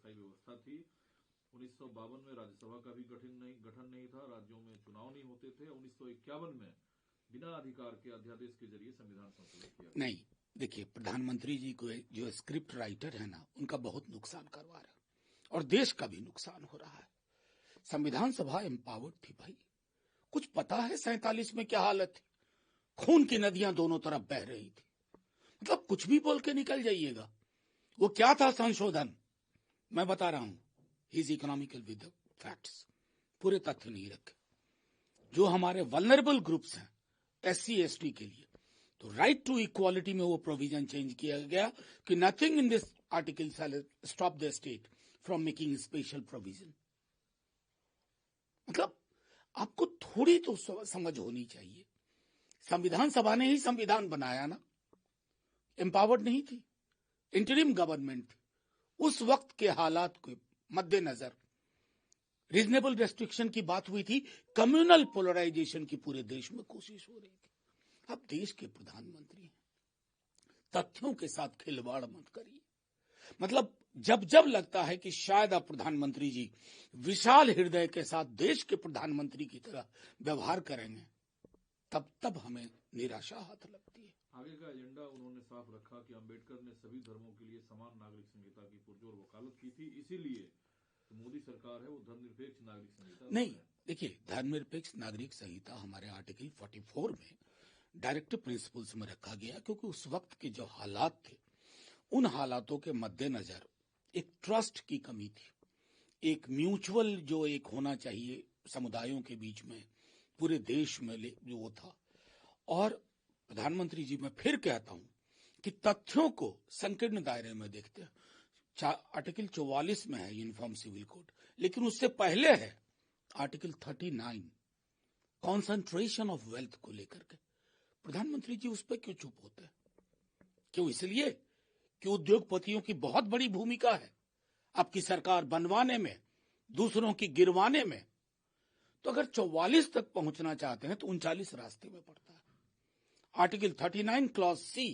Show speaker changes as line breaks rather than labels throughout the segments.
अस्थायी व्यवस्था थी। 1952 में राज्यसभा का भी गठन नहीं था, राज्यों में चुनाव नहीं होते थे। 1951 में बिना अधिकार के अध्यादेश के जरिए संविधान संशोधित किया।
नहीं, देखिए, प्रधानमंत्री जी को जो स्क्रिप्ट राइटर है ना, उनका बहुत नुकसान करवा रहा है और देश का भी नुकसान हो रहा है। संविधान सभा एम्पावर्ड थी भाई, कुछ पता है 47 में क्या हालत थी, खून की नदियां दोनों तरफ बह रही थी। मतलब कुछ भी बोल के निकल जाइएगा। वो क्या था संशोधन, मैं बता रहा हूं, इज इकोनॉमिकल विद फैक्ट्स, पूरे तथ्य नहीं रखे। जो हमारे वल्नरेबल ग्रुप्स हैं SC ST के लिए, तो राइट टू इक्वालिटी में वो प्रोविजन चेंज किया गया कि nothing in this article stop the state from making special provision. मतलब आपको थोड़ी तो समझ होनी चाहिए। संविधान सभा ने ही संविधान बनाया ना, एम्पावर्ड नहीं थी, इंटरिम गवर्नमेंट थी। उस वक्त के हालात के मद्देनजर रीजनेबल रेस्ट्रिक्शन की बात हुई थी, कम्युनल पोलराइजेशन की पूरे देश में कोशिश हो रही थी। अब देश के प्रधानमंत्री हैं, तथ्यों के साथ खिलवाड़ मत करिए। मतलब जब जब लगता है कि शायद अब प्रधानमंत्री जी विशाल हृदय के साथ देश के प्रधानमंत्री की तरह व्यवहार करेंगे, तब तब हमें निराशा हाथ लगती है।
आगे का एजेंडा उन्होंने साफ रखा कि अंबेडकर ने सभी धर्मों के लिए समान नागरिक संहिता की पुरजोर वकालत की थी, इसीलिए तो मोदी सरकार है वो धर्मनिरपेक्ष नागरिक संहिता
नहीं। देखिए, धर्मनिरपेक्ष नागरिक संहिता हमारे आर्टिकल 44 में डायरेक्टिव प्रिंसिपल्स में रखा गया, क्योंकि उस वक्त के जो हालात थे, उन हालातों के मद्देनजर एक ट्रस्ट की कमी थी, एक म्यूचुअल जो एक होना चाहिए समुदायों के बीच में, पूरे देश में जो वो था। और प्रधानमंत्री जी, मैं फिर कहता हूं कि तथ्यों को संकीर्ण दायरे में देखते हैं। आर्टिकल 44 में है यूनिफॉर्म सिविल कोड, लेकिन उससे पहले है आर्टिकल 39 कॉन्सेंट्रेशन ऑफ वेल्थ को लेकर के। प्रधानमंत्री जी उस पर क्यों चुप होते हैं? क्यों? इसलिए कि उद्योगपतियों की बहुत बड़ी भूमिका है आपकी सरकार बनवाने में, दूसरों की गिरवाने में। तो अगर 44 तक पहुंचना चाहते हैं तो 39 रास्ते में पड़ता है। आर्टिकल 39 क्लॉज C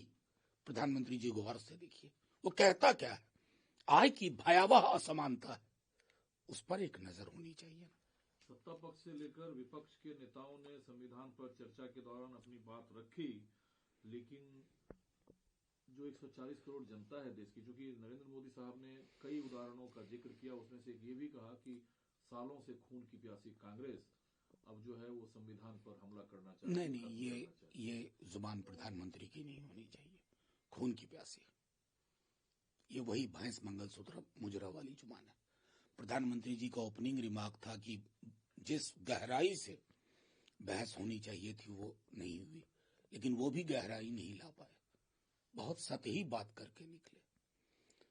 प्रधानमंत्री जी गौर से देखिए, वो कहता क्या है? आय की भयावह असमानता है, उस पर एक नजर होनी चाहिए।
सत्ता पक्ष से लेकर विपक्ष के नेताओं ने संविधान पर चर्चा के दौरान अपनी बात रखी, लेकिन जो 140 करोड़ जनता है देश की, चूंकि नरेंद्र मोदी साहब ने कई उदाहरणों का जिक्र किया, उसमें से एक ये भी कहा कि सालों से खून की प्यासी कांग्रेस अब जो है वो संविधान पर हमला करना चाहती है।
नहीं, ये जुबान प्रधानमंत्री की नहीं होनी चाहिए। खून की प्यासी, ये वही भैंस मंगलसूत्र मुजरा वाली जुबान है। प्रधानमंत्री जी का ओपनिंग रिमार्क था कि जिस गहराई से बहस होनी चाहिए थी वो नहीं हुई, लेकिन वो भी गहराई नहीं ला पाए, बहुत सतही बात करके निकले।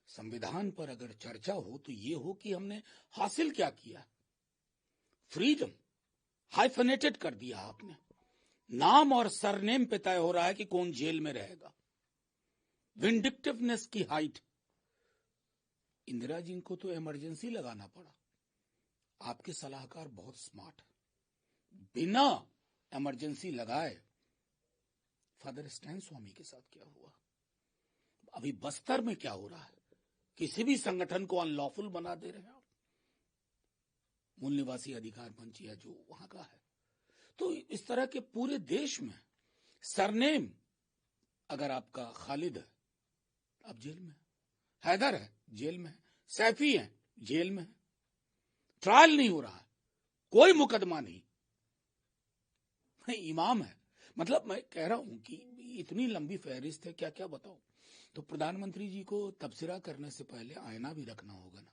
संविधान पर अगर चर्चा हो तो ये हो कि हमने हासिल क्या किया। फ्रीडम हाइफनेटेड कर दिया आपने, नाम और सरनेम पे तय हो रहा है कि कौन जेल में रहेगा। विंडिक्टिवनेस की हाइट, इंदिरा जी को तो इमरजेंसी लगाना पड़ा। आपके सलाहकार बहुत स्मार्ट है, बिना इमरजेंसी लगाए फादर स्टैन स्वामी के साथ क्या हुआ, अभी बस्तर में क्या हो रहा है, किसी भी संगठन को अनलॉफुल बना दे रहे हैं आप। मूल निवासी अधिकार मंच या जो वहां का है, तो इस तरह के पूरे देश में सरनेम, अगर आपका खालिद है आप जेल में, हैदर है जेल में, सैफी है जेल में, ट्रायल नहीं हो रहा है, कोई मुकदमा नहीं, इमाम है। मतलब मैं कह रहा हूं कि इतनी लंबी फहरिस्त है, क्या क्या बताऊं। तो प्रधानमंत्री जी को तबसरा करने से पहले आईना भी रखना होगा ना।